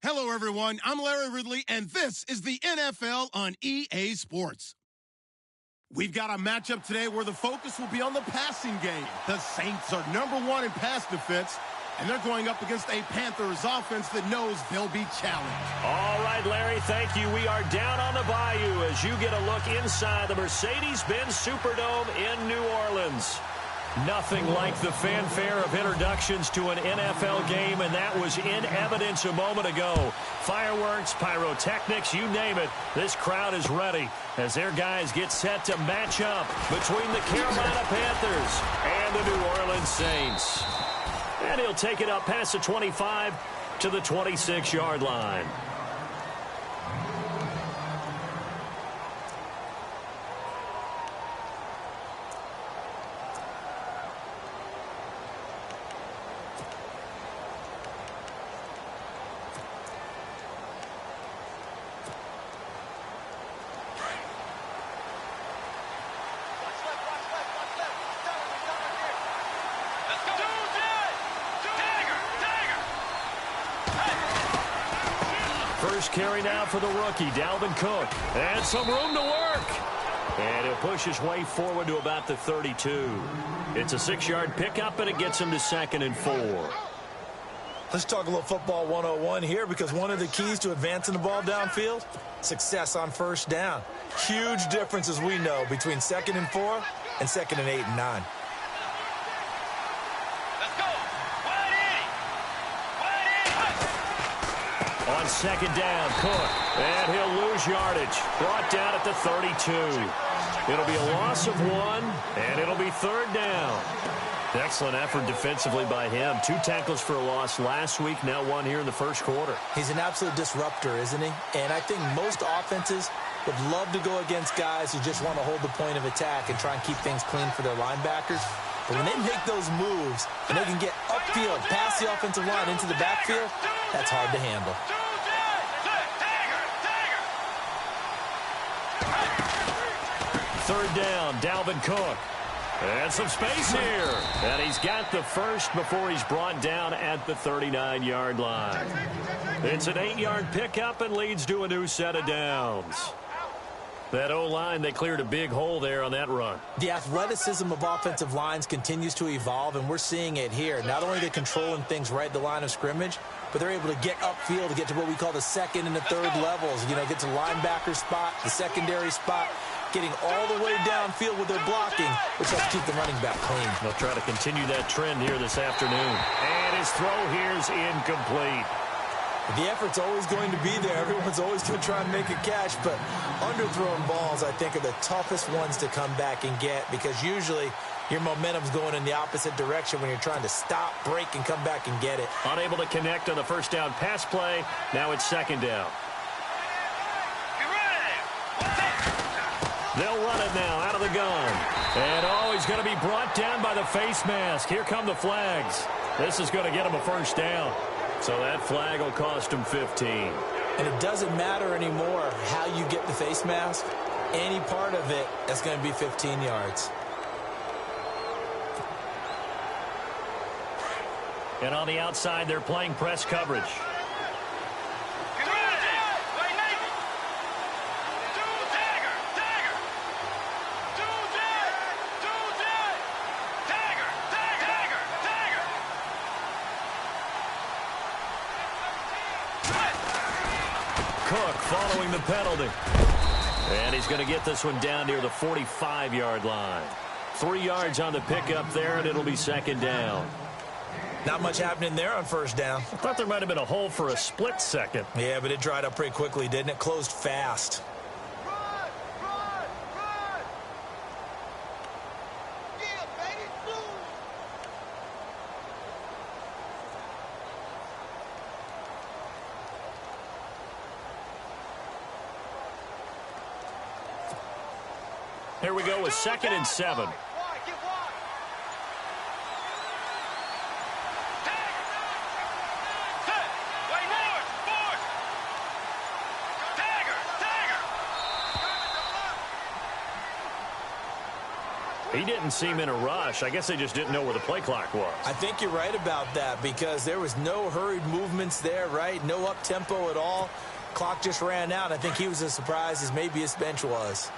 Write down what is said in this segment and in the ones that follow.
Hello, everyone. I'm Larry Ridley, and this is the NFL on EA Sports. We've got a matchup today where the focus will be on the passing game. The Saints are #1 in pass defense, and they're going up against a Panthers offense that knows they'll be challenged. All right, Larry, thank you. We are down on the bayou as you get a look inside the Mercedes-Benz Superdome in New Orleans. Nothing like the fanfare of introductions to an NFL game, and that was in evidence a moment ago. Fireworks, pyrotechnics, you name it. This crowd is ready as their guys get set to match up between the Carolina Panthers and the New Orleans Saints. And he'll take it up past the 25 to the 26-yard line. First carry now for the rookie, Dalvin Cook. And some room to work. And he'll push his way forward to about the 32. It's a 6-yard pickup, and it gets him to 2nd and 4. Let's talk a little football 101 here, because one of the keys to advancing the ball downfield, success on first down. Huge difference, as we know, between 2nd and 4 and 2nd and 8 and 9. On 2nd down, Cook, and he'll lose yardage. Brought down at the 32. It'll be a loss of 1, and it'll be 3rd down. Excellent effort defensively by him. 2 tackles for a loss last week, now 1 here in the first quarter. He's an absolute disruptor, isn't he? And I think most offenses would love to go against guys who just want to hold the point of attack and try and keep things clean for their linebackers. But when they make those moves and they can get upfield, past the offensive line into the backfield, that's hard to handle. 3rd down, Dalvin Cook. And some space here. And he's got the first before he's brought down at the 39-yard line. It's an 8-yard pickup and leads to a new set of downs. That O-line, they cleared a big hole there on that run. The athleticism of offensive lines continues to evolve, and we're seeing it here. Not only are they controlling things right at the line of scrimmage, but they're able to get upfield to get to what we call the 2nd and the 3rd levels. You know, get to the linebacker spot, the secondary spot, getting all the way downfield with their blocking, which helps keep the running back clean. They'll try to continue that trend here this afternoon. And his throw here is incomplete. The effort's always going to be there. Everyone's always going to try and make a catch, but underthrown balls, I think, are the toughest ones to come back and get, because usually your momentum's going in the opposite direction when you're trying to stop, break, and come back and get it. Unable to connect on the first down pass play. Now it's 2nd down. They'll run it now out of the gun. And, oh, he's going to be brought down by the face mask. Here come the flags. This is going to get him a first down. So that flag will cost him 15. And it doesn't matter anymore how you get the face mask. Any part of it, that's going to be 15 yards. And on the outside, they're playing press coverage. Cook following the penalty. And he's going to get this one down near the 45-yard line. 3 yards on the pickup there, and it'll be 2nd down. Not much happening there on first down. I thought there might have been a hole for a split second. Yeah, but it dried up pretty quickly, didn't it? Closed fast. Here we go with 2nd and 7. He didn't seem in a rush. I guess they just didn't know where the play clock was. I think you're right about that because there was no hurried movements there, right? No up-tempo at all. Clock just ran out. I think he was as surprised as maybe his bench was.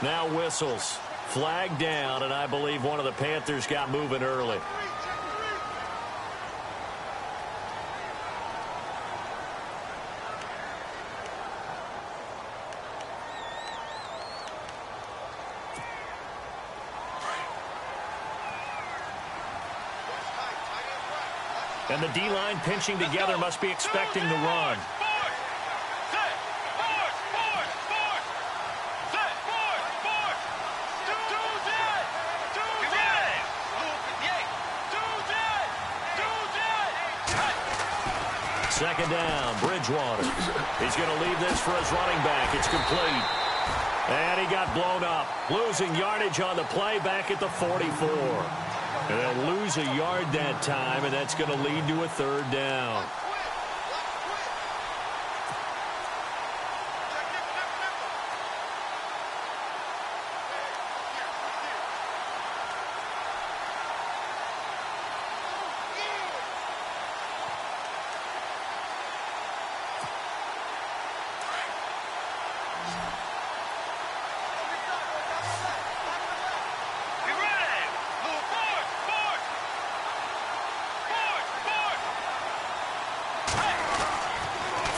Now whistles. Flag down, and I believe one of the Panthers got moving early. And the D-line pinching together must be expecting the run. Second down, Bridgewater. He's going to leave this for his running back. It's complete. And he got blown up. Losing yardage on the play back at the 44. And they'll lose a yard that time, and that's going to lead to a third down.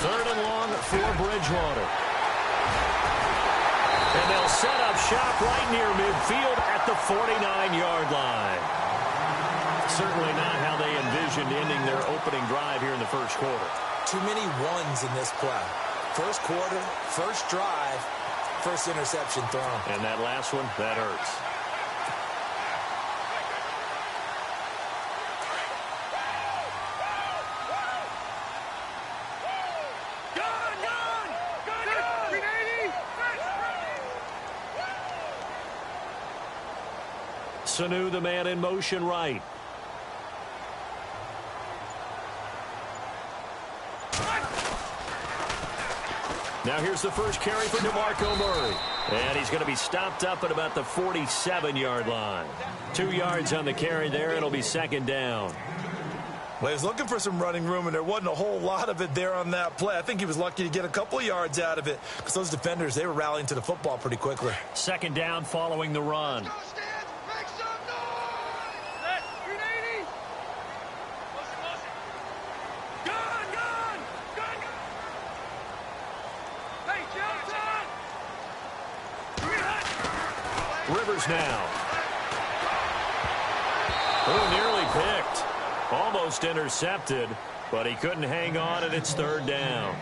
Third and long for Bridgewater. And they'll set up shop right near midfield at the 49-yard line. Certainly not how they envisioned ending their opening drive here in the first quarter. Too many ones in this play. First quarter, first drive, first interception thrown. And that last one, that hurts. Sanu, the man in motion right. Now here's the first carry for DeMarco Murray. And he's going to be stopped up at about the 47-yard line. 2 yards on the carry there. It'll be second down. Well, he was looking for some running room, and there wasn't a whole lot of it there on that play. I think he was lucky to get a couple of yards out of it because those defenders, they were rallying to the football pretty quickly. Second down following the run. Rivers now. Oh, nearly picked. Almost intercepted, but he couldn't hang on, and it's third down.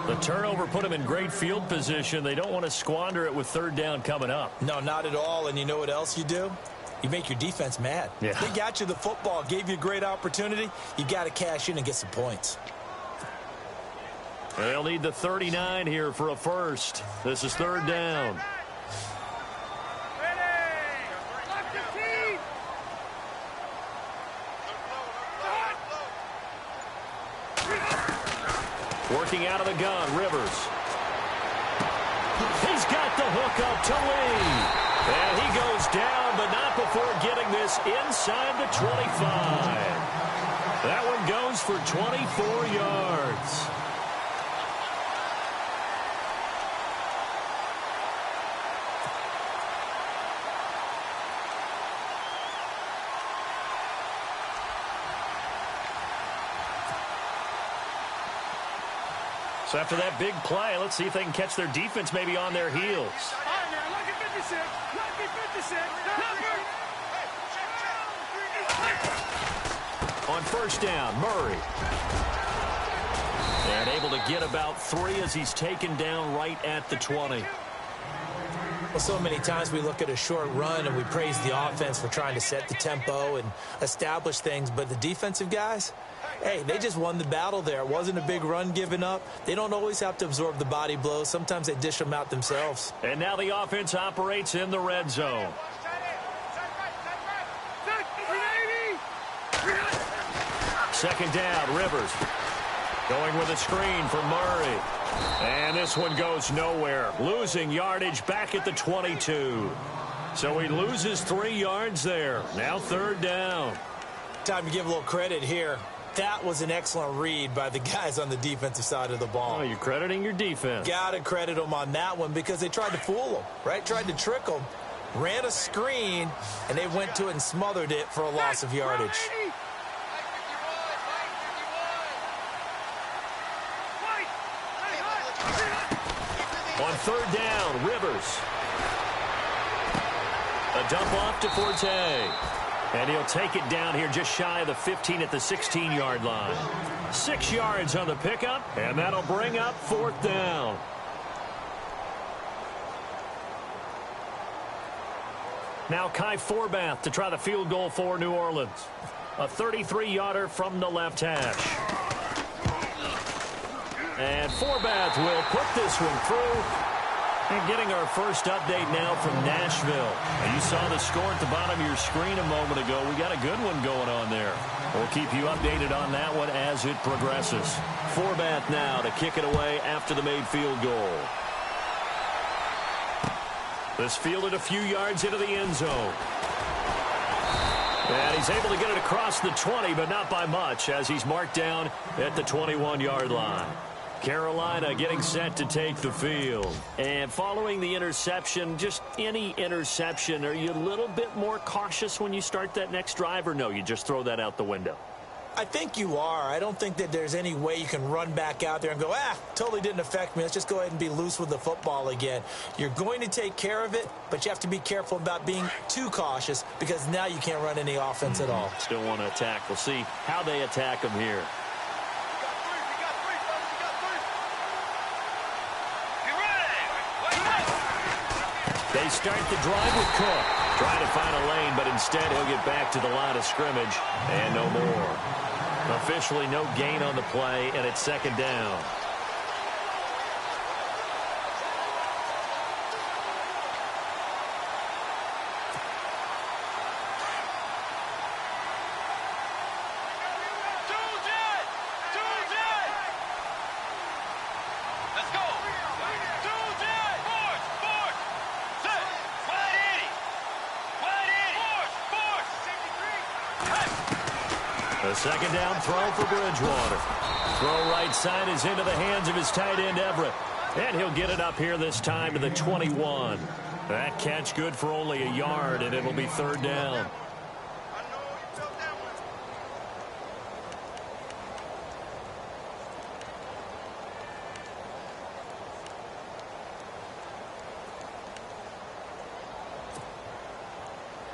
The turnover put him in great field position. They don't want to squander it with third down coming up. No, not at all. And you know what else you do? You make your defense mad. Yeah. They got you the football, gave you a great opportunity. You got to cash in and get some points. They'll need the 39 here for a first. This is third down. Working out of the gun, Rivers. He's got the hook up to Lee. And he goes down, but not before getting this inside the 25. That one goes for 24 yards. So after that big play, let's see if they can catch their defense maybe on their heels. On first down, Murray. And able to get about 3 as he's taken down right at the 20. Well, so many times we look at a short run and we praise the offense for trying to set the tempo and establish things, but the defensive guys, hey, they just won the battle there. It wasn't a big run given up. They don't always have to absorb the body blows. Sometimes they dish them out themselves. And now the offense operates in the red zone. second down, Rivers. Going with a screen for Murray. And this one goes nowhere. Losing yardage back at the 22. So he loses 3 yards there. Now third down. Time to give a little credit here. That was an excellent read by the guys on the defensive side of the ball. Oh, you're crediting your defense. Got to credit them on that one because they tried to fool them, right? Tried to trick them. Ran a screen, and they went to it and smothered it for a loss of yardage. On third down, Rivers. A dump off to Forte. And he'll take it down here just shy of the 15 at the 16-yard line. 6 yards on the pickup, and that'll bring up fourth down. Now Kai Forbath to try the field goal for New Orleans. A 33-yarder from the left hash. And Forbath will put this one through. And getting our first update now from Nashville. Now you saw the score at the bottom of your screen a moment ago. We got a good one going on there. We'll keep you updated on that one as it progresses. Forbath now to kick it away after the made field goal. This fielded a few yards into the end zone. And he's able to get it across the 20, but not by much, as he's marked down at the 21-yard line. Carolina getting set to take the field. And following the interception, just any interception, are you a little bit more cautious when you start that next drive, or no, you just throw that out the window? I think you are. I don't think that there's any way you can run back out there and go, totally didn't affect me. Let's just go ahead and be loose with the football again. You're going to take care of it, but you have to be careful about being too cautious because now you can't run any offense at all. Still want to attack. We'll see how they attack him here. They start the drive with Cook. Trying to find a lane, but instead he'll get back to the line of scrimmage and no more. Officially no gain on the play, and it's second down. A second down throw for Bridgewater. Throw right side is into the hands of his tight end, Everett. And he'll get it up here this time to the 21. That catch good for only a yard, and it'll be third down.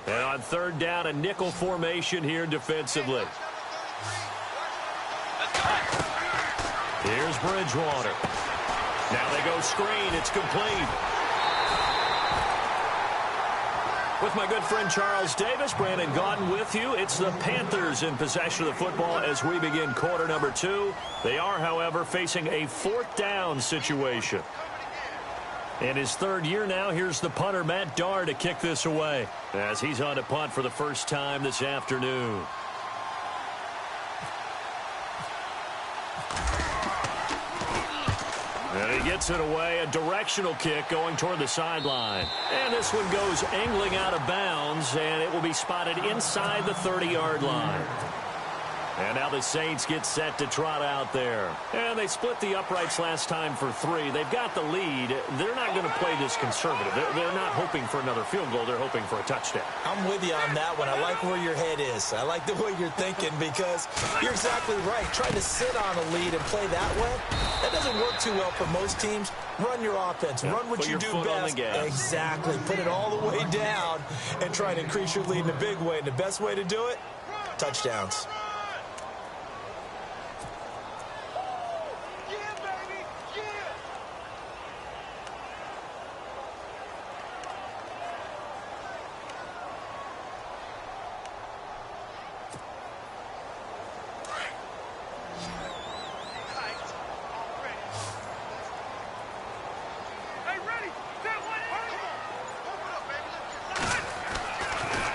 And on third down, a nickel formation here defensively. Here's Bridgewater. Now they go screen. It's complete. With my good friend Charles Davis, Brandon Gaudin with you. It's the Panthers in possession of the football as we begin quarter number 2. They are, however, facing a fourth down situation. In his third year now, here's the punter, Matt Darr, to kick this away as he's on to punt for the first time this afternoon. And he gets it away, a directional kick going toward the sideline. And this one goes angling out of bounds, and it will be spotted inside the 30-yard line. And now the Saints get set to trot out there. And they split the uprights last time for 3. They've got the lead. They're not going to play this conservative. They're not hoping for another field goal. They're hoping for a touchdown. I'm with you on that one. I like where your head is. I like the way you're thinking because you're exactly right. Trying to sit on a lead and play that way, that doesn't work too well for most teams. Run your offense. Yeah, run what you do best. Exactly. Put it all the way down and try to increase your lead in a big way. And the best way to do it, touchdowns.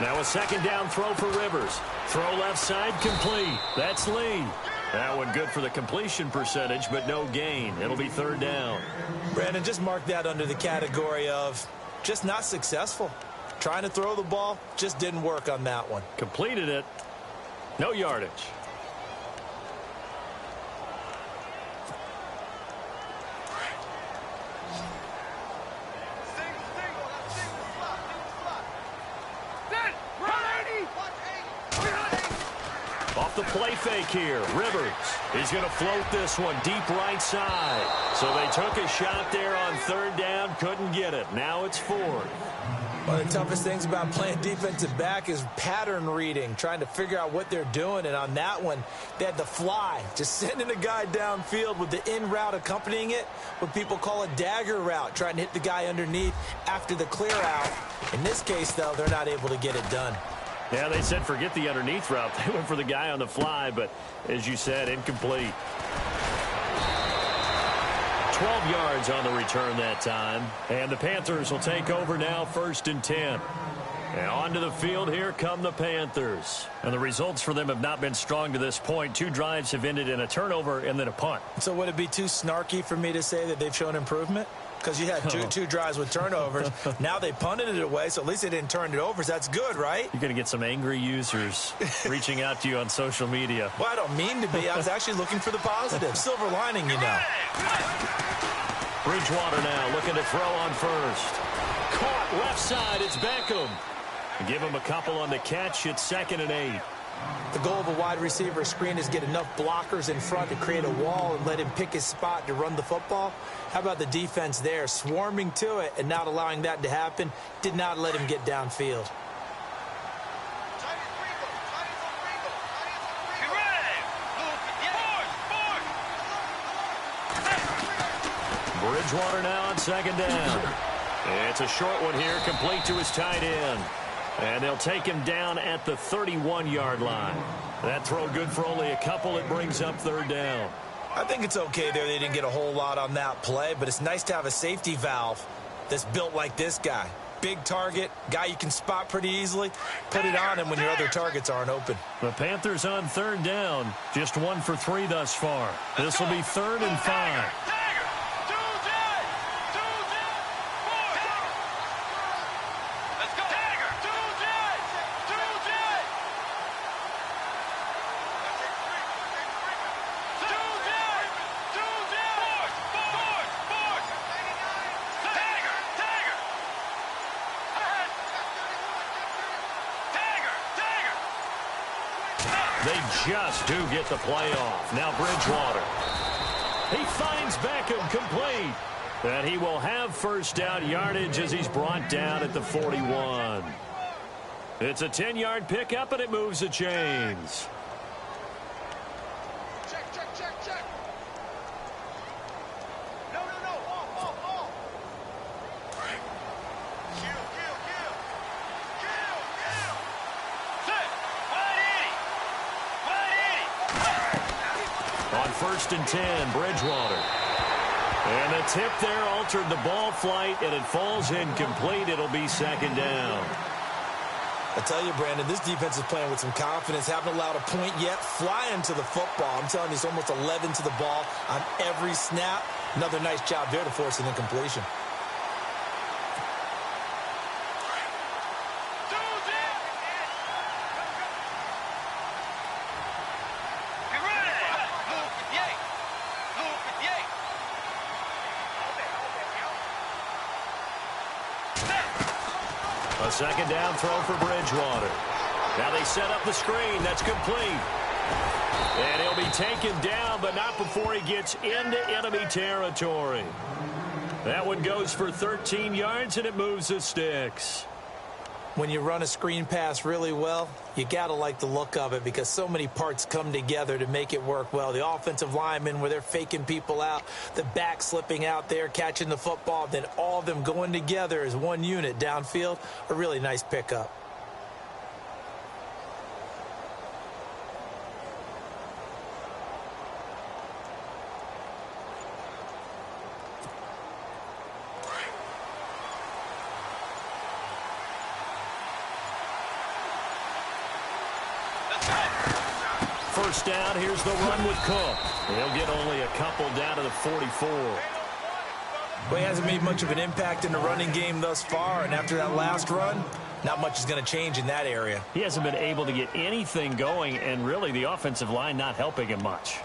Now a second down throw for Rivers. Throw left side complete. That's Lee. That one good for the completion percentage, but no gain. It'll be third down. Brandon, just mark that under the category of just not successful. Trying to throw the ball, just didn't work on that one. Completed it. No yardage. Off the play fake here, Rivers. He's going to float this one deep right side. So they took a shot there on third down, couldn't get it. Now it's fourth. One of the toughest things about playing defensive back is pattern reading, trying to figure out what they're doing. And on that one, they had the fly, just sending a guy downfield with the in route accompanying it, what people call a dagger route, trying to hit the guy underneath after the clear out. In this case, though, they're not able to get it done. Yeah, they said forget the underneath route. They went for the guy on the fly, but as you said, incomplete. 12 yards on the return that time. And the Panthers will take over now, 1st and 10. And onto the field, here come the Panthers. And the results for them have not been strong to this point. 2 drives have ended in a turnover and then a punt. So would it be too snarky for me to say that they've shown improvement? Because you had two drives with turnovers. Now they punted it away, so at least they didn't turn it over. So that's good, right? You're going to get some angry users reaching out to you on social media. Well, I don't mean to be. I was actually looking for the positive. Silver lining, you know. Bridgewater now looking to throw on first. Caught left side. It's Beckham. Give him a couple on the catch. It's 2nd and 8. The goal of a wide receiver screen is get enough blockers in front to create a wall and let him pick his spot to run the football. How about the defense there, swarming to it and not allowing that to happen? Did not let him get downfield. Bridgewater now on 2nd down. It's a short one here, complete to his tight end. And they'll take him down at the 31-yard line. That throw good for only a couple. It brings up 3rd down. I think it's okay there. They didn't get a whole lot on that play, but it's nice to have a safety valve that's built like this guy. Big target, guy you can spot pretty easily. Put it on him when your other targets aren't open. The Panthers on 3rd down. Just 1 for 3 thus far. This will be 3rd and 5. They just do get the play off. Now Bridgewater. He finds Beckham complete. And he will have 1st down yardage as he's brought down at the 41. It's a 10-yard pickup, and it moves the chains. Check. No. All. Kill. Sit. On 1st and 10, Bridgewater. And the tip there altered the ball flight, and it falls incomplete. It'll be 2nd down. I tell you, Brandon, this defense is playing with some confidence. Haven't allowed a point yet. Flying to the football. I'm telling you, it's almost 11 to the ball on every snap. Another nice job there to force an incompletion. A 2nd down throw for Bridgewater. Now they set up the screen. That's complete. And he'll be taken down, but not before he gets into enemy territory. That one goes for 13 yards, and it moves the sticks. When you run a screen pass really well, you got to like the look of it because so many parts come together to make it work well. The offensive linemen where they're faking people out, the back slipping out there, catching the football, then all of them going together as one unit downfield, a really nice pickup. Let's go! first down. Here's the run with Cook. He'll get only a couple down to the 44. Well, he hasn't made much of an impact in the running game thus far, and after that last run, not much is going to change in that area. He hasn't been able to get anything going, and really the offensive line not helping him much.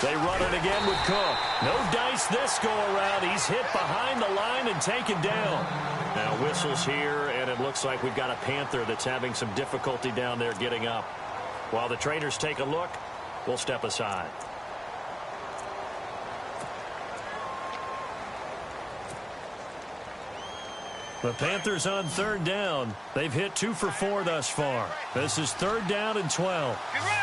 They run it again with Cook. No dice this go-around. He's hit behind the line and taken down. Now whistles here, and it looks like we've got a Panther that's having some difficulty down there getting up. While the trainers take a look, we'll step aside. The Panthers on third down. They've hit 2 for 4 thus far. This is third down and 12. Get ready.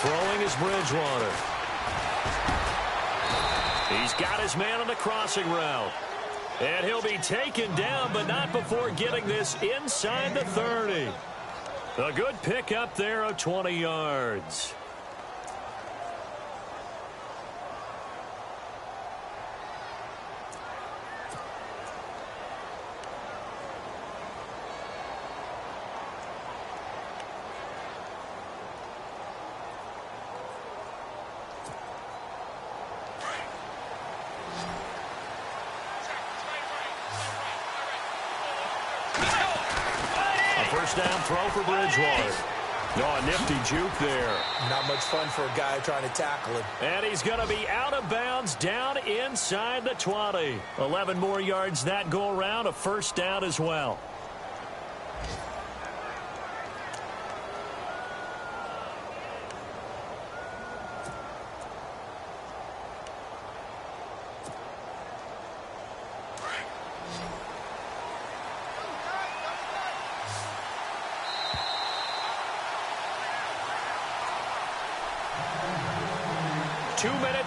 Throwing is Bridgewater. He's got his man on the crossing route. And he'll be taken down, but not before getting this inside the 30. A good pick up there of 20 yards. First down throw for Bridgewater. Oh, a nifty juke there. Not much fun for a guy trying to tackle him. And he's going to be out of bounds down inside the 20. 11 more yards that go around, a first down as well.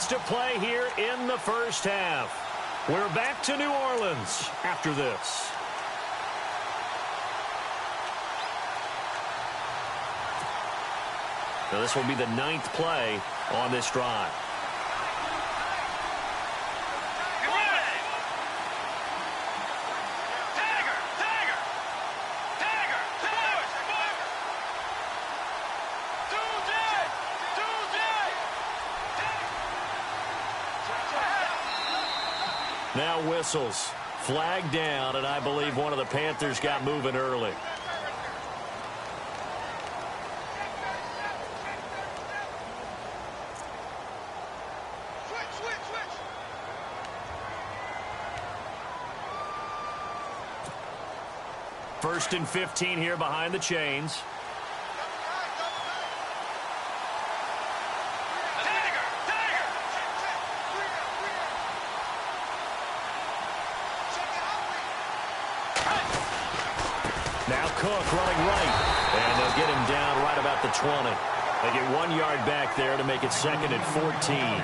To play here in the first half. We're back to New Orleans after this. Now this will be the 9th play on this drive. Now whistles. Flag down, and I believe one of the Panthers got moving early. Switch. First and 15 here behind the chains. Now Cook running right, and they'll get him down right about the 20. They get 1 yard back there to make it second and 14.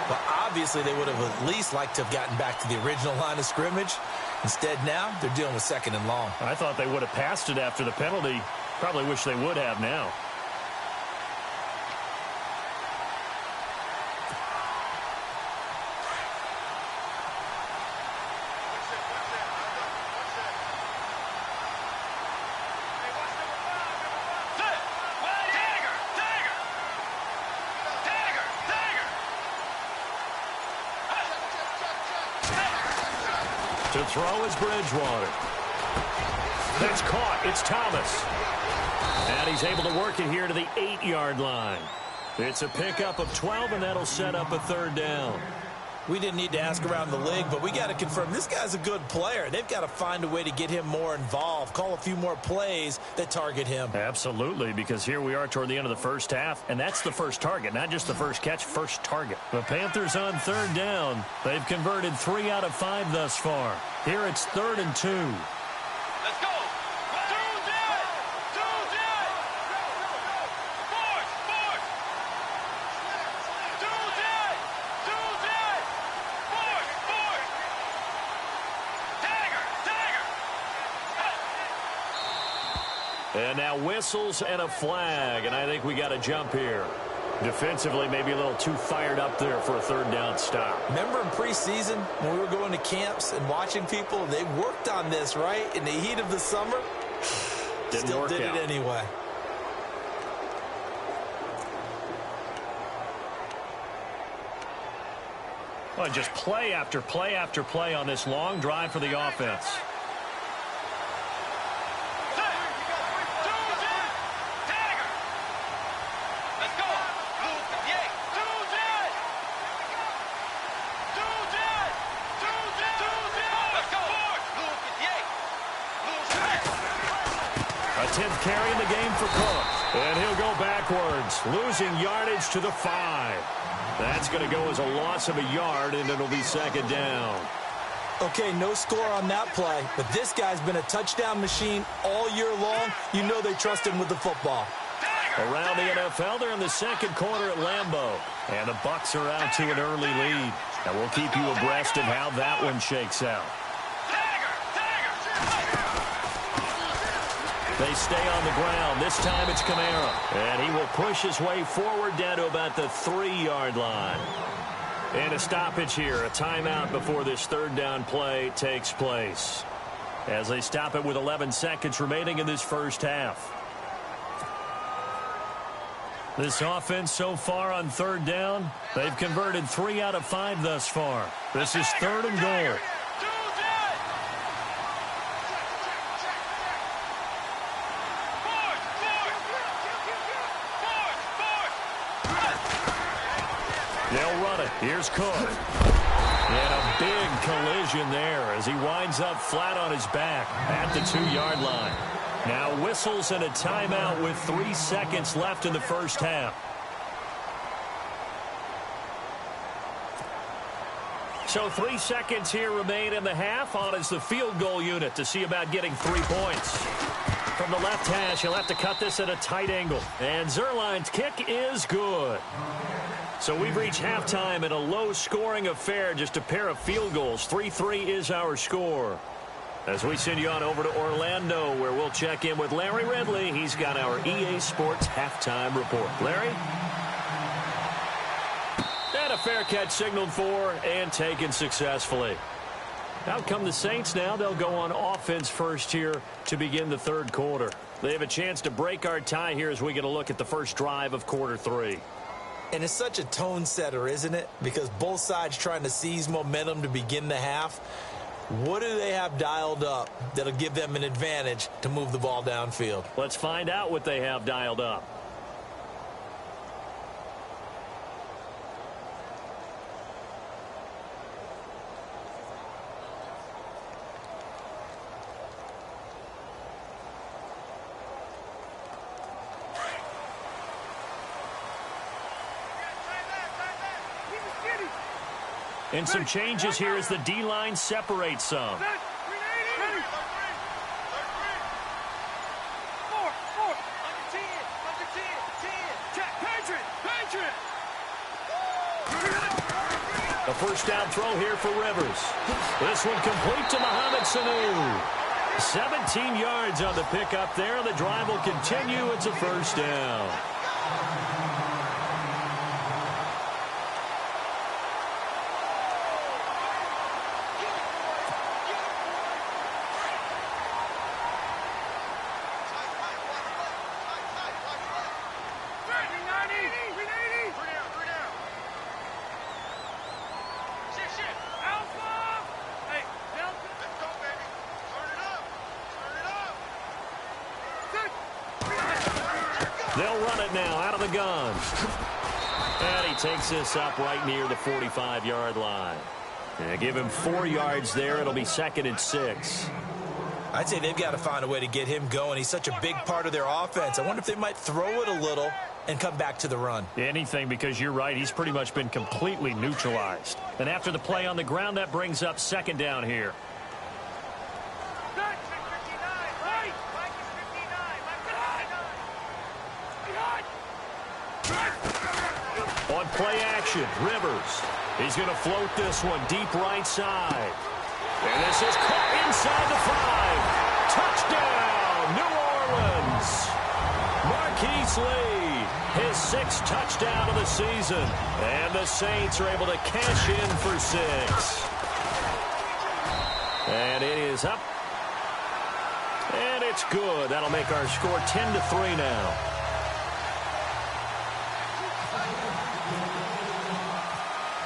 But obviously they would have at least liked to have gotten back to the original line of scrimmage. Instead now, they're dealing with second and long. I thought they would have passed it after the penalty. Probably wish they would have now. To throw is Bridgewater. That's caught. It's Thomas. And he's able to work it here to the 8-yard line. It's a pickup of 12, and that'll set up a third down. We didn't need to ask around the league, but we got to confirm this guy's a good player. They've got to find a way to get him more involved, call a few more plays that target him. Absolutely, because here we are toward the end of the first half, and that's the first target, not just the first catch, first target. The Panthers on third down. They've converted 3 out of 5 thus far. Here it's 3rd and 2. Let's go. And now whistles and a flag, and I think we got a jump here. Defensively, maybe a little too fired up there for a third down stop. Remember in preseason when we were going to camps and watching people, they worked on this, right? In the heat of the summer, still did it anyway. Well, just play after play after play on this long drive for the offense. A 10th carry in the game for Cook. And he'll go backwards, losing yardage to the 5. That's going to go as a loss of a yard, and it'll be second down. Okay, no score on that play, but this guy's been a touchdown machine all year long. You know they trust him with the football. Around the NFL, they're in the second quarter at Lambeau. And the Bucks are out to an early lead. And we'll keep you abreast of how that one shakes out. They stay on the ground. This time it's Kamara. And he will push his way forward down to about the 3-yard line. And a stoppage here, a timeout before this third down play takes place. As they stop it with 11 seconds remaining in this first half. This offense so far on third down, they've converted 3 out of 5 thus far. This is 3rd and goal. They'll run it. Here's Cook. And a big collision there as he winds up flat on his back at the 2-yard line. Now whistles and a timeout with 3 seconds left in the first half. So 3 seconds here remain in the half. On is the field goal unit to see about getting 3 points. From the left hash, he'll have to cut this at a tight angle. And Zerline's kick is good. So we've reached halftime in a low-scoring affair, just a pair of field goals. 3-3 is our score. As we send you on over to Orlando, where we'll check in with Larry Ridley. He's got our EA Sports halftime report. Larry? And a fair catch signaled for and taken successfully. Out come the Saints now. They'll go on offense first here to begin the third quarter. They have a chance to break our tie here as we get a look at the first drive of quarter 3. And it's such a tone setter, isn't it? Because both sides trying to seize momentum to begin the half. What do they have dialed up that'll give them an advantage to move the ball downfield? Let's find out what they have dialed up. And some changes here as the D-line separates some. A first down throw here for Rivers. This one complete to Mohamed Sanu. 17 yards on the pickup there. The drive will continue. It's a first down. They'll run it now out of the gun. And he takes this up right near the 45-yard line. And give him 4 yards there. It'll be 2nd and 6. I'd say they've got to find a way to get him going. He's such a big part of their offense. I wonder if they might throw it a little and come back to the run. Anything, because you're right. He's pretty much been completely neutralized. And after the play on the ground, that brings up 2nd down here. On play action, Rivers. He's going to float this one deep right side. And this is caught inside the 5. Touchdown, New Orleans. this lead. His 6th touchdown of the season. And the Saints are able to cash in for 6. And it is up. And it's good. That'll make our score 10-3 now.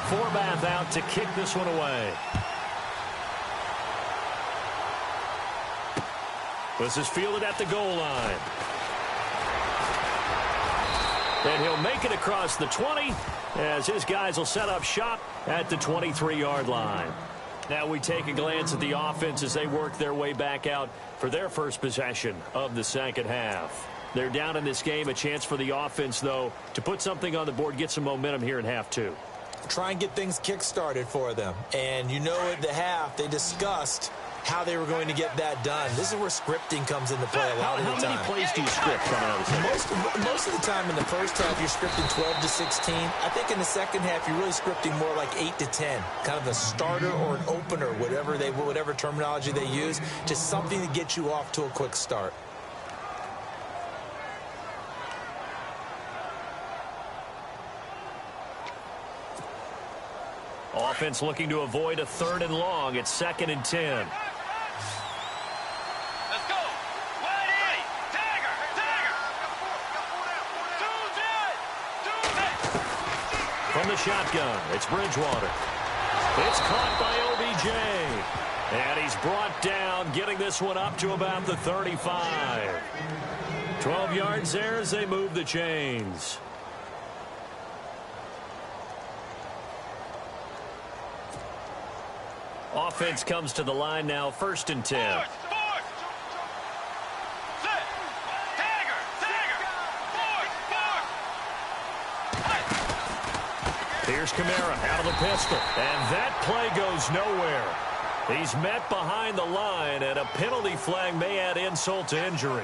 Forbath out to kick this one away. This is fielded at the goal line. And he'll make it across the 20 as his guys will set up shop at the 23-yard line. Now we take a glance at the offense as they work their way back out for their first possession of the second half. They're down in this game. A chance for the offense, though, to put something on the board, get some momentum here in half 2. Try and get things kick-started for them. And you know at the half, they discussed how they were going to get that done. This is where scripting comes into play a lot of the time. How many plays do you script coming out of the second? Most of the time in the first half, you're scripting 12 to 16. I think in the second half, you're really scripting more like 8 to 10. Kind of a starter or an opener, whatever terminology they use. Just something to get you off to a quick start. Offense looking to avoid a 3rd and long. It's 2nd and 10. Let's go. Wide in. Tagger. From the shotgun, it's Bridgewater. It's caught by OBJ. And he's brought down, getting this one up to about the 35. 12 yards there as they move the chains. Offense comes to the line now, 1st and 10. Tagger. Here's Kamara out of the pistol. And that play goes nowhere. He's met behind the line, and a penalty flag may add insult to injury.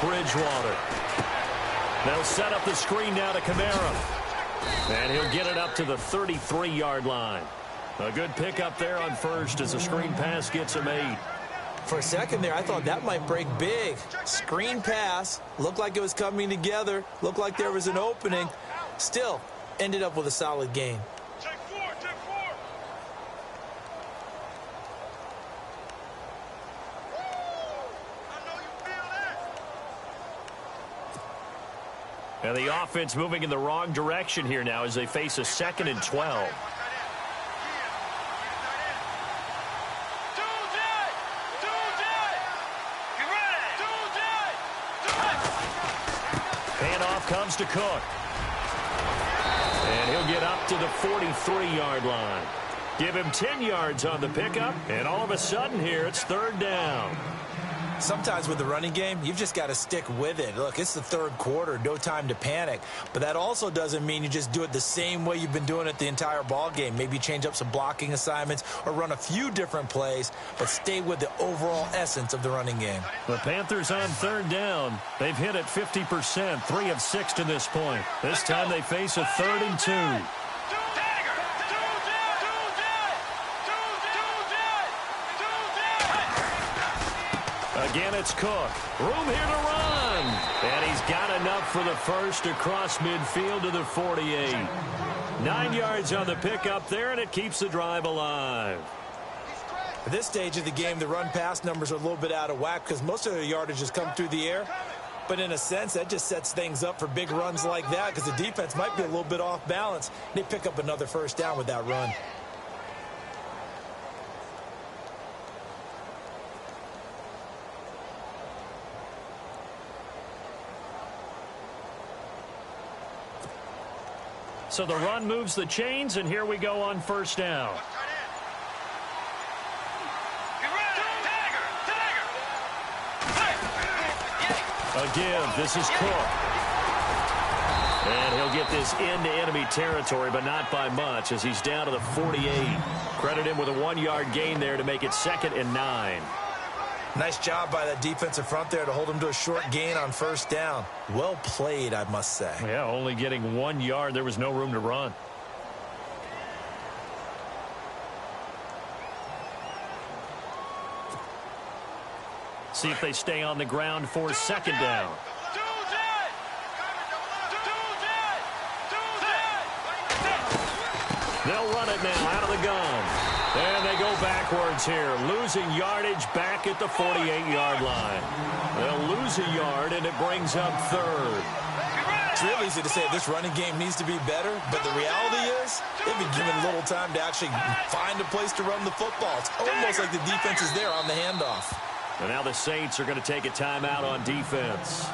Bridgewater. They'll set up the screen now to Kamara. And he'll get it up to the 33-yard line. A good pickup there on first as the screen pass gets him 8. For a second there, I thought that might break big. Screen pass. Looked like it was coming together. Looked like there was an opening. Still, ended up with a solid gain. Take 4. And the offense moving in the wrong direction here now as they face a 2nd and 12. Handoff comes to Cook. And he'll get up to the 43-yard line. Give him 10 yards on the pickup, and all of a sudden here it's 3rd down. Sometimes with the running game, you've just got to stick with it. Look, it's the 3rd quarter, no time to panic. But that also doesn't mean you just do it the same way you've been doing it the entire ball game. Maybe change up some blocking assignments or run a few different plays, but stay with the overall essence of the running game. The Panthers on 3rd down. They've hit it 50%, 3 of 6 to this point. This time they face a 3rd and 2. Again, it's Cook. Room here to run. And he's got enough for the first across midfield to the 48. 9 yards on the pickup there, and it keeps the drive alive. At this stage of the game, the run-pass numbers are a little bit out of whack because most of their yardage has come through the air. But in a sense, that just sets things up for big runs like that because the defense might be a little bit off balance. They pick up another 1st down with that run. So the run moves the chains, and here we go on 1st down. A give. This is Cook. And he'll get this into enemy territory, but not by much, as he's down to the 48. Credit him with a 1-yard gain there to make it 2nd and 9. Nice job by that defensive front there to hold him to a short gain on first down. Well played, I must say. Yeah, only getting 1 yard. There was no room to run. See if they stay on the ground for 2nd down. They'll run it now out of the gun. And they go backwards here, losing yardage back at the 48-yard line. They'll lose a yard, and it brings up 3rd. It's real easy to say this running game needs to be better, but the reality is they've been given little time to actually find a place to run the football. It's almost like the defense is there on the handoff. And now the Saints are going to take a timeout on defense.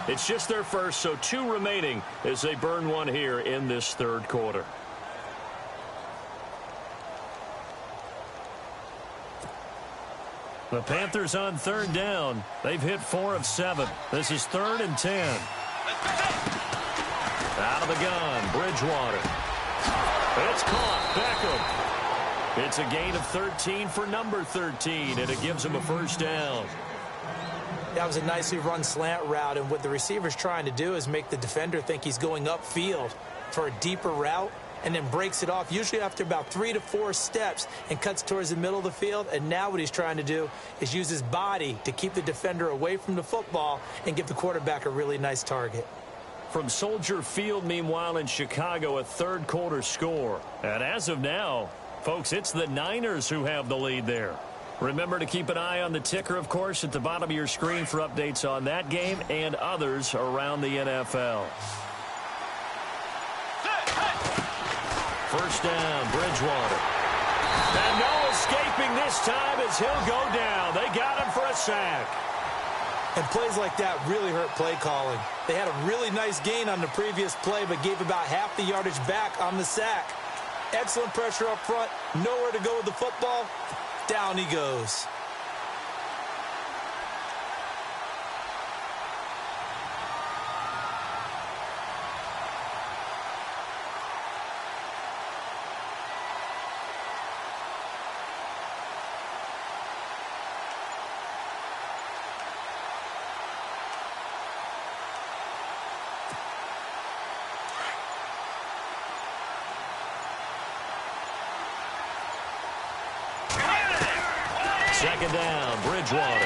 It's just their first, so 2 remaining as they burn one here in this 3rd quarter. The Panthers on 3rd down. They've hit 4 of 7. This is 3rd and 10. Out of the gun, Bridgewater. It's caught. Beckham. It's a gain of 13 for number 13, and it gives him a 1st down. That was a nicely run slant route, and what the receiver's trying to do is make the defender think he's going upfield for a deeper route, and then breaks it off, usually after about 3 to 4 steps, and cuts towards the middle of the field. And now what he's trying to do is use his body to keep the defender away from the football and give the quarterback a really nice target. From Soldier Field, meanwhile, in Chicago, a 3rd quarter score. And as of now, folks, it's the Niners who have the lead there. Remember to keep an eye on the ticker, of course, at the bottom of your screen for updates on that game and others around the NFL. 1st down, Bridgewater. And no escaping this time as he'll go down. They got him for a sack. And plays like that really hurt play calling. They had a really nice gain on the previous play, but gave about half the yardage back on the sack. Excellent pressure up front. Nowhere to go with the football. Down he goes. Second down, Bridgewater.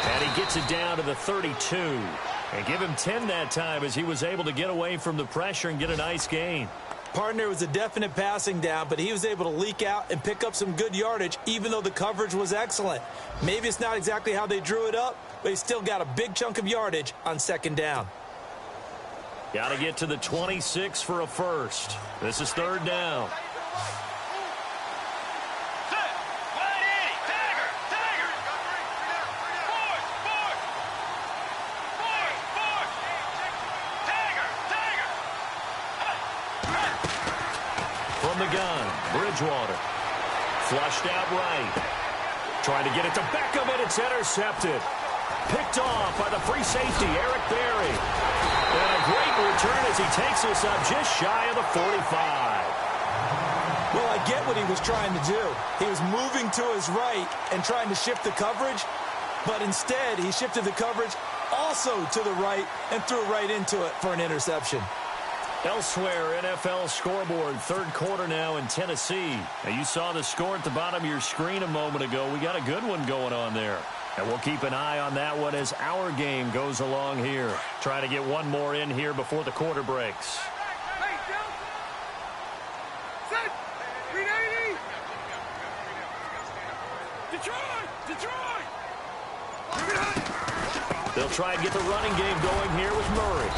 And he gets it down to the 32. And give him 10 that time as he was able to get away from the pressure and get a nice gain. Partner was a definite passing down, but he was able to leak out and pick up some good yardage, even though the coverage was excellent. Maybe it's not exactly how they drew it up, but he still got a big chunk of yardage on 2nd down. Got to get to the 26 for a 1st. This is 3rd down. From the gun, Bridgewater. Flushed out right. Trying to get it to Beckham, and it's intercepted. Picked off by the free safety, Eric Berry. And a great return as he takes this up just shy of the 45. Well, I get what he was trying to do. He was moving to his right and trying to shift the coverage, but instead he shifted the coverage also to the right and threw right into it for an interception. Elsewhere, NFL scoreboard, 3rd quarter now in Tennessee. Now, you saw the score at the bottom of your screen a moment ago. We got a good one going on there. And we'll keep an eye on that one as our game goes along here. Trying to get one more in here before the quarter breaks. They'll try and get the running game going here with Murray.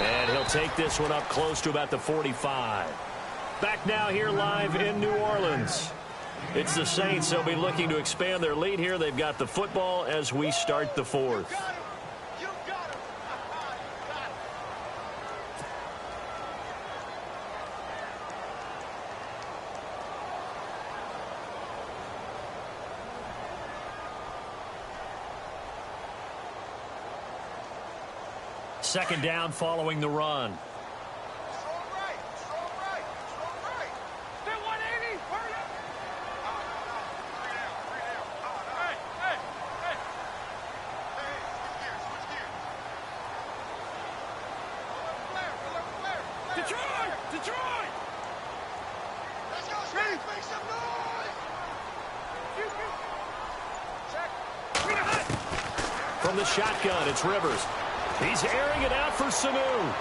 And he'll take this one up close to about the 45. Back now here live in New Orleans. It's the Saints. They'll be looking to expand their lead here. They've got the football as we start the 4th. Second down following the run. Detroit! Let's go, Steve! Make some noise! From the shotgun, it's Rivers. He's airing it out for Sanu.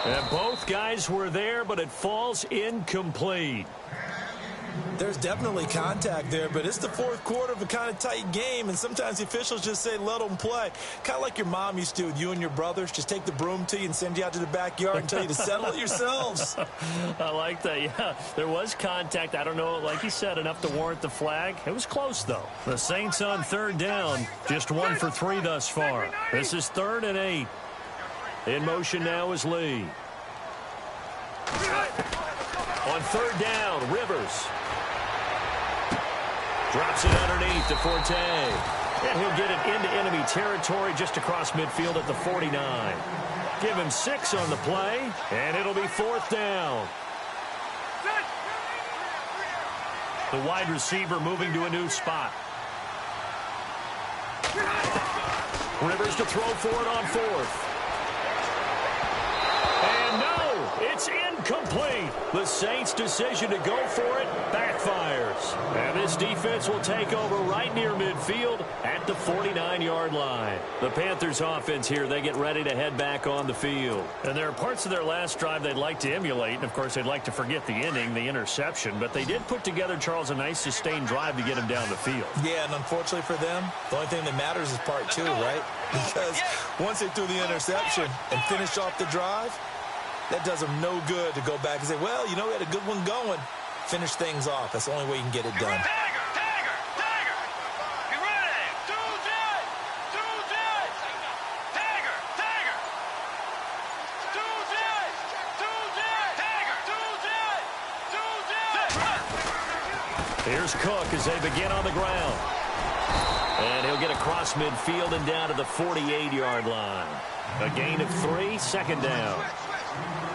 And both guys were there, but it falls incomplete. There's definitely contact there, but it's the fourth quarter of a kind of tight game, and sometimes the officials just say, let them play. Kind of like your mom used to with you and your brothers. Just take the broom to you and send you out to the backyard and tell you to settle it yourselves. I like that, yeah. There was contact. I don't know, like you said, enough to warrant the flag. It was close, though. The Saints on third down, just 1 for 3 thus far. This is 3rd and 8. In motion now is Lee. On third down, Rivers. Drops it underneath to Forte. And he'll get it into enemy territory just across midfield at the 49. Give him 6 on the play, and it'll be 4th down. The wide receiver moving to a new spot. Rivers to throw for it on 4th. And no, it's incomplete. The Saints' decision to go for it backfires. And this defense will take over right near midfield at the 49-yard line. The Panthers' offense here, they get ready to head back on the field. And there are parts of their last drive they'd like to emulate. And, of course, they'd like to forget the inning, the interception. But they did put together, Charles, a nice sustained drive to get him down the field. Yeah, and unfortunately for them, the only thing that matters is part 2, right? Because once they threw the interception and finished off the drive, that does them no good to go back and say, well, you know, we had a good one going. Finish things off. That's the only way you can get it done. Tiger! Get ready! Do that! Tiger! Do that! Here's Cook as they begin on the ground. And he'll get across midfield and down to the 48-yard line. A gain of 3, second down.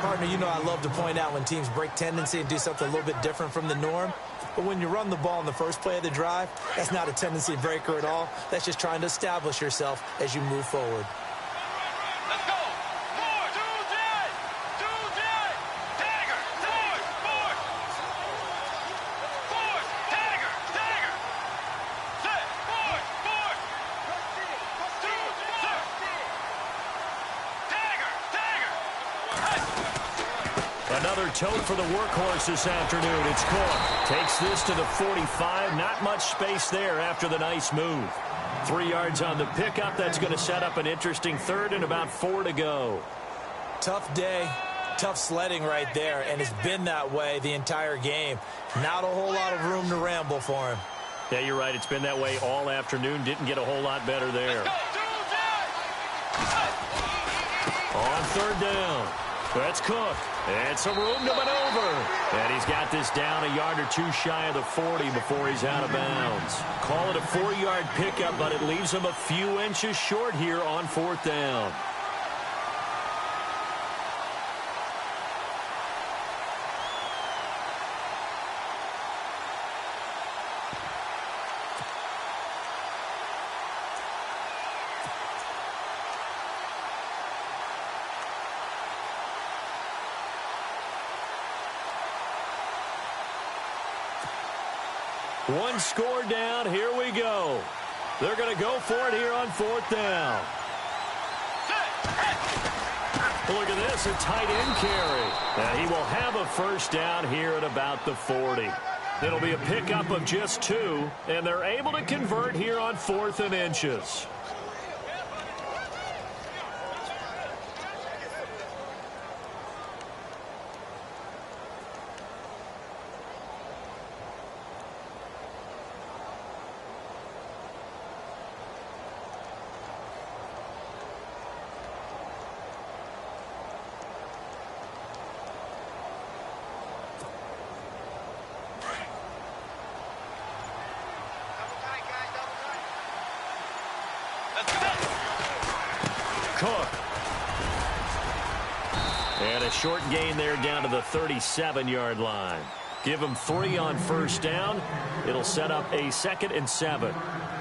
Partner, you know I love to point out when teams break tendency and do something a little bit different from the norm. But when you run the ball in the first play of the drive, that's not a tendency breaker at all. That's just trying to establish yourself as you move forward. Let's go! Forward! Do that! Tiger! Forward! Tiger! Set! Forward! Tiger! Another tote for the workhorse this afternoon. It's Cook. Takes this to the 45. Not much space there after the nice move. 3 yards on the pickup. That's going to set up an interesting 3rd and about 4 to go. Tough day, tough sledding right there, and it's been that way the entire game. Not a whole lot of room to ramble for him. Yeah, you're right. It's been that way all afternoon. Didn't get a whole lot better there. On third down. That's Cook. And some room to maneuver. And he's got this down a yard or 2 shy of the 40 before he's out of bounds. Call it a 4-yard pickup, but it leaves him a few inches short here on 4th down. One score down. Here we go. They're going to go for it here on 4th down. Look at this, a tight end carry. And he will have a first down here at about the 40. It'll be a pickup of just 2, and they're able to convert here on 4th and inches. Cook. And a short gain there down to the 37-yard line. Give him 3 on first down. It'll set up a 2nd and 7.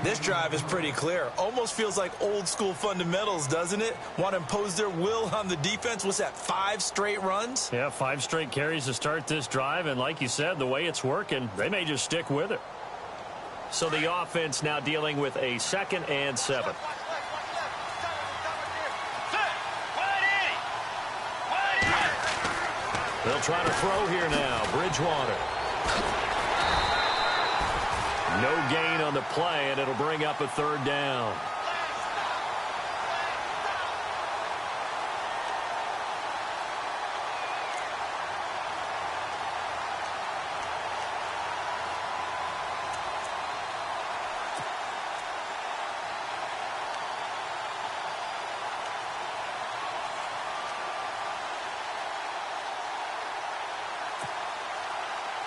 This drive is pretty clear. Almost feels like old school fundamentals, doesn't it? Want to impose their will on the defense. What's that, 5 straight runs? Yeah, 5 straight carries to start this drive. And like you said, the way it's working, they may just stick with it. So the offense now dealing with a 2nd and 7. They'll try to throw here now. Bridgewater. No gain on the play, and it'll bring up a 3rd down.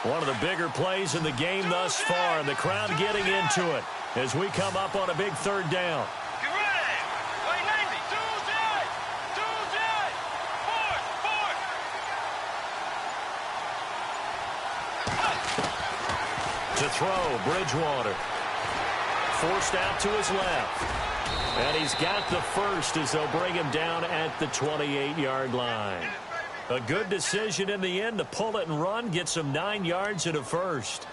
One of the bigger plays in the game thus far, and the crowd getting into it as we come up on a big 3rd down. Get ready. Play 90. 2 side. 2 side. 4. To throw, Bridgewater. Forced out to his left. And he's got the first as they'll bring him down at the 28-yard line. A good decision in the end to pull it and run, get some 9 yards and a first.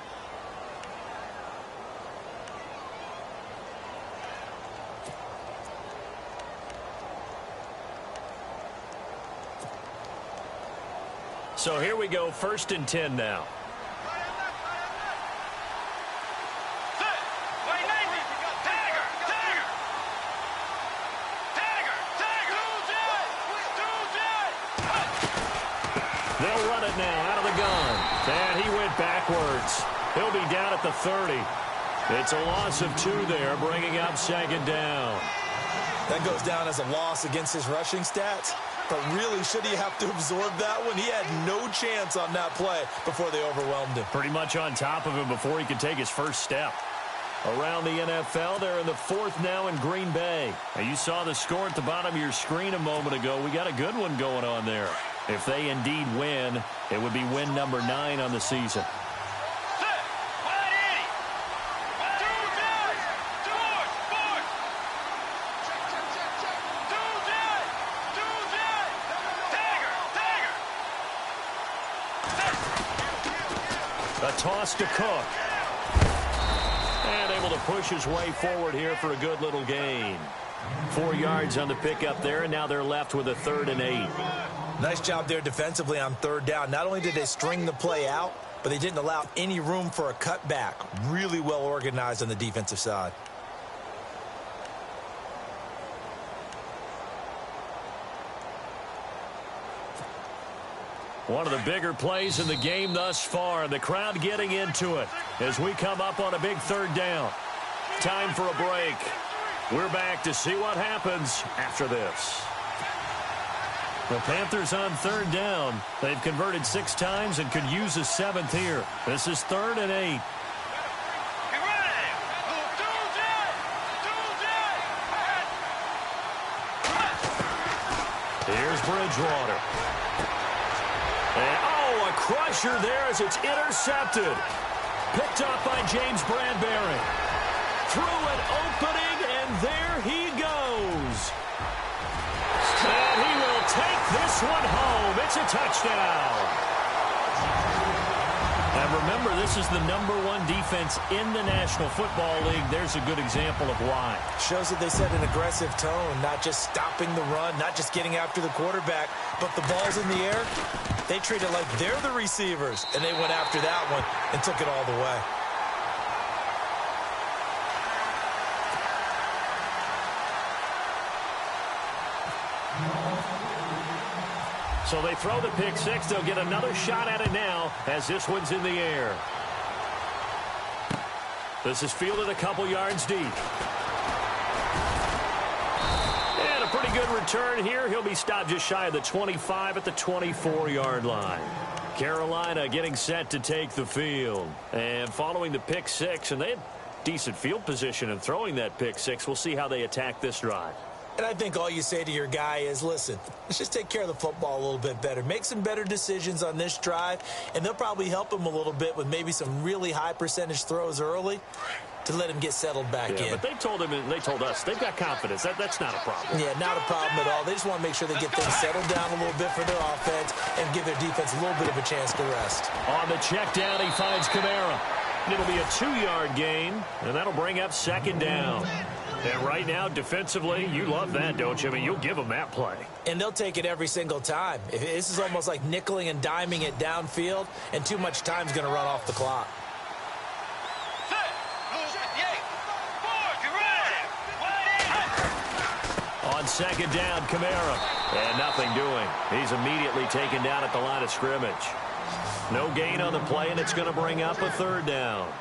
So here we go, 1st and 10 now. They'll run it now out of the gun. And he went backwards. He'll be down at the 30. It's a loss of 2 there, bringing up 2nd down. That goes down as a loss against his rushing stats. But really, should he have to absorb that one? He had no chance on that play before they overwhelmed him. Pretty much on top of him before he could take his first step. Around the NFL, they're in the 4th now in Green Bay. Now, you saw the score at the bottom of your screen a moment ago. We got a good one going on there. If they indeed win, it would be win number 9 on the season. A toss to Cook. And able to push his way forward here for a good little gain. 4 yards on the pickup there, and now they're left with a 3rd and 8. Nice job there defensively on 3rd down. Not only did they string the play out, but they didn't allow any room for a cutback. Really well organized on the defensive side. One of the bigger plays in the game thus far. The crowd getting into it as we come up on a big 3rd down. Time for a break. We're back to see what happens after this. The Panthers on 3rd down. They've converted 6 times and could use a 7th here. This is 3rd and 8. Here's Bridgewater. And, oh, a crusher there as it's intercepted. Picked up by James Bradbury. Through an opening, and there he goes. And he will take this one home. It's a touchdown. And remember, this is the #1 defense in the National Football League. There's a good example of why. Shows that they set an aggressive tone, not just stopping the run, not just getting after the quarterback, but the ball's in the air. They treat it like they're the receivers, and they went after that one and took it all the way. So they throw the pick six. They'll get another shot at it now as this one's in the air. This is fielded a couple yards deep. And a pretty good return here. He'll be stopped just shy of the 25 at the 24-yard line. Carolina getting set to take the field. And following the pick six, and they had decent field position in throwing that pick six. We'll see how they attack this drive. And I think all you say to your guy is, listen, let's just take care of the football a little bit better. Make some better decisions on this drive, and they'll probably help him a little bit with maybe some really high percentage throws early to let him get settled back in. But they told him, and they told us, they've got confidence. That's not a problem. Yeah, not a problem at all. They just want to make sure they get things settled down a little bit for their offense and give their defense a little bit of a chance to rest. On the check down, he finds Kamara. It'll be a 2-yard gain, and that'll bring up second down. And right now, defensively, you love that, don't you? I mean, you'll give them that play. And they'll take it every single time. This is almost like nickeling and diming it downfield, and too much time's going to run off the clock. On second down, Kamara. And nothing doing. He's immediately taken down at the line of scrimmage. No gain on the play, and it's going to bring up a third down.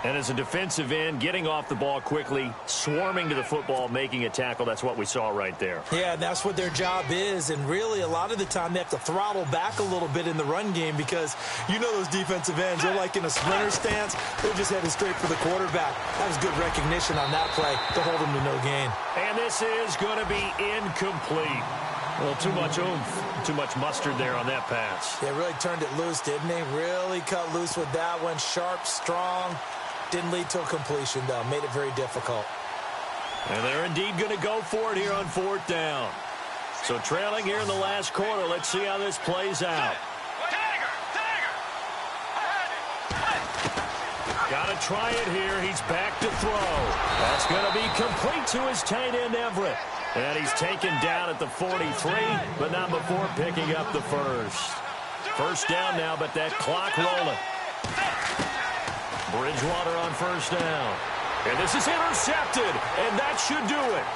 And as a defensive end, getting off the ball quickly, swarming to the football, making a tackle, that's what we saw right there. Yeah, that's what their job is. And really, a lot of the time, they have to throttle back a little bit in the run game because you know those defensive ends, they're like in a splinter stance. They're just headed straight for the quarterback. That was good recognition on that play to hold them to no gain. And this is going to be incomplete. Well, too much oomph, too much mustard there on that pass. They really turned it loose, didn't they? Really cut loose with that one. Sharp, strong. Didn't lead to a completion, though. Made it very difficult. And they're indeed going to go for it here on fourth down. So trailing here in the last quarter. Let's see how this plays out. Got to try it here. He's back to throw. That's going to be complete to his tight end, Everett. And he's taken down at the 43, but not before picking up the first. First down now, but that clock rolling. Bridgewater on first down. And this is intercepted, and that should do it.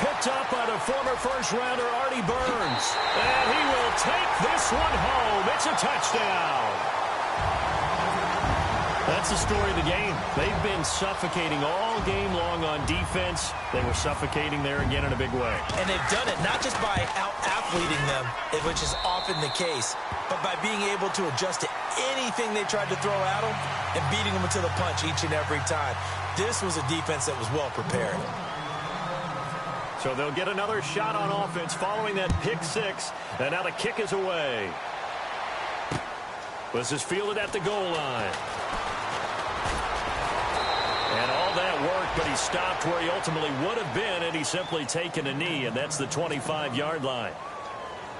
Picked up by the former first-rounder Artie Burns. And he will take this one home. It's a touchdown. That's the story of the game. They've been suffocating all game long on defense. They were suffocating there again in a big way. And they've done it not just by out-athleting them, which is often the case, but by being able to adjust to anything they tried to throw at them and beating them to the punch each and every time. This was a defense that was well prepared. So they'll get another shot on offense following that pick six. And now the kick is away. This is fielded at the goal line. And all that worked, but he stopped where he ultimately would have been, and he's simply taken a knee, and that's the 25-yard line.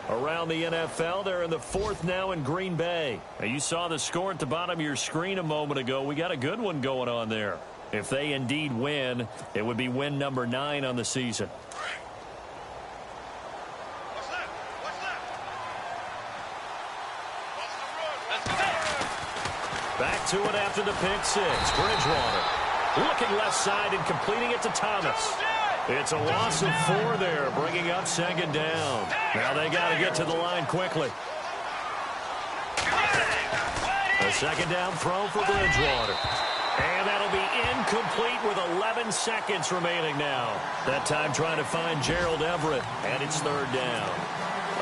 Around the NFL, they're in the fourth now in Green Bay. Now, you saw the score at the bottom of your screen a moment ago. We got a good one going on there. If they indeed win, it would be win number 9 on the season. Back to it after the pick six. Bridgewater looking left side and completing it to Thomas. It's a loss of 4 there, bringing up second down. Now they got to get to the line quickly. A second down throw for Bridgewater. And that'll be incomplete with 11 seconds remaining now. That time trying to find Gerald Everett, and it's third down.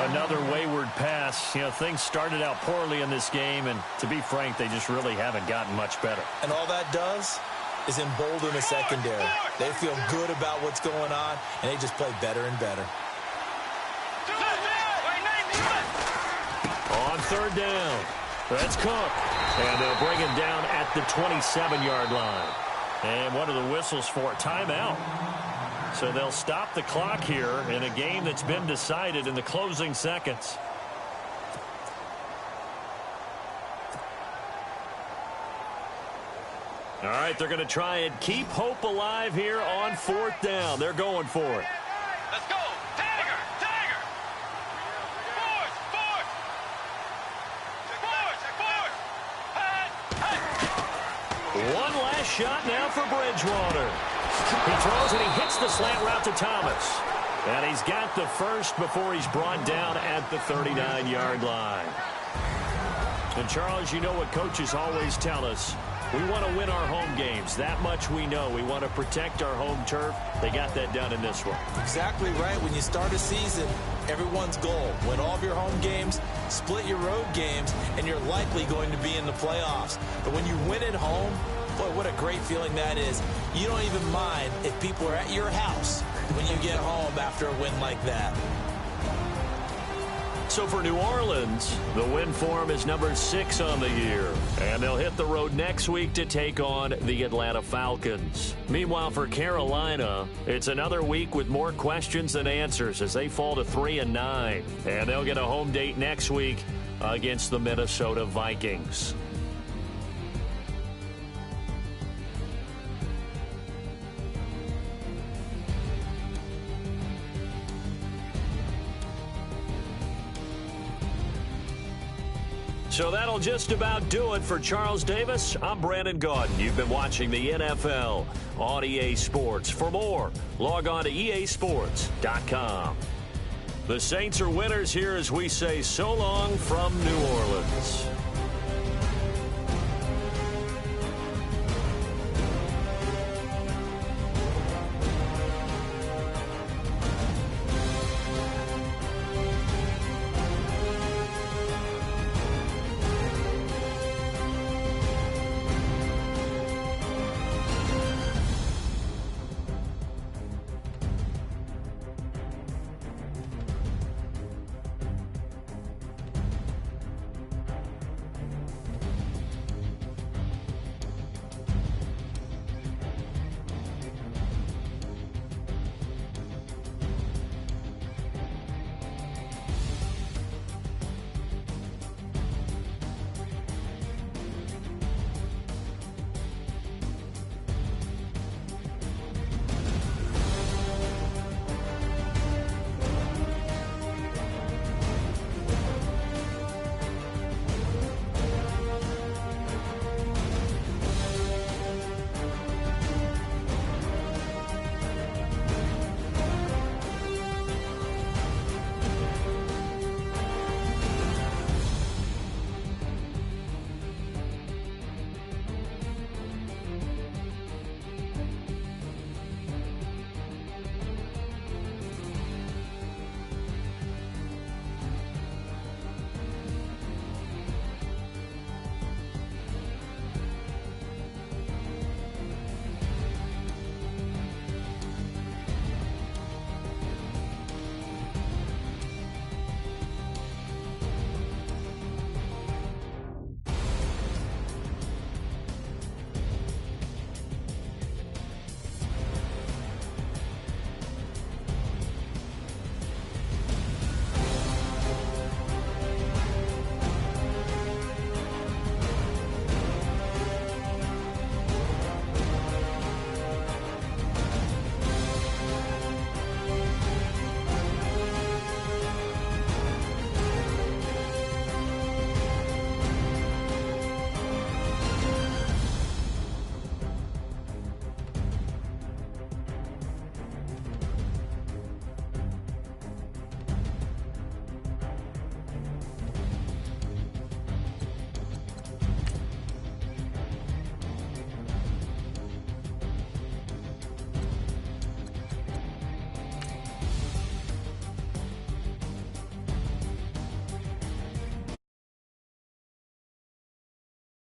Another wayward pass. You know, things started out poorly in this game, and to be frank, they just really haven't gotten much better. And all that does is embolden the secondary. They feel good about what's going on, and they just play better and better. On third down, that's Cook. And they'll bring him down at the 27-yard line. And what are the whistles for? Timeout. So they'll stop the clock here in a game that's been decided in the closing seconds. All right, they're going to try and keep hope alive here on fourth down. They're going for it. Let's go. Tiger. Fourth. One last shot now for Bridgewater. He throws and he hits the slant route to Thomas. And he's got the first before he's brought down at the 39-yard line. And, Charles, you know what coaches always tell us. We want to win our home games. That much we know. We want to protect our home turf. They got that done in this one. Exactly right. When you start a season, everyone's goal, win all of your home games, split your road games, and you're likely going to be in the playoffs. But when you win at home, boy, what a great feeling that is. You don't even mind if people are at your house when you get home after a win like that. So for New Orleans, the win form is number 6 on the year. And they'll hit the road next week to take on the Atlanta Falcons. Meanwhile, for Carolina, it's another week with more questions than answers as they fall to 3-9. And they'll get a home date next week against the Minnesota Vikings. So that'll just about do it for Charles Davis. I'm Brandon Gaudin. You've been watching the NFL on EA Sports. For more, log on to easports.com. The Saints are winners here as we say so long from New Orleans.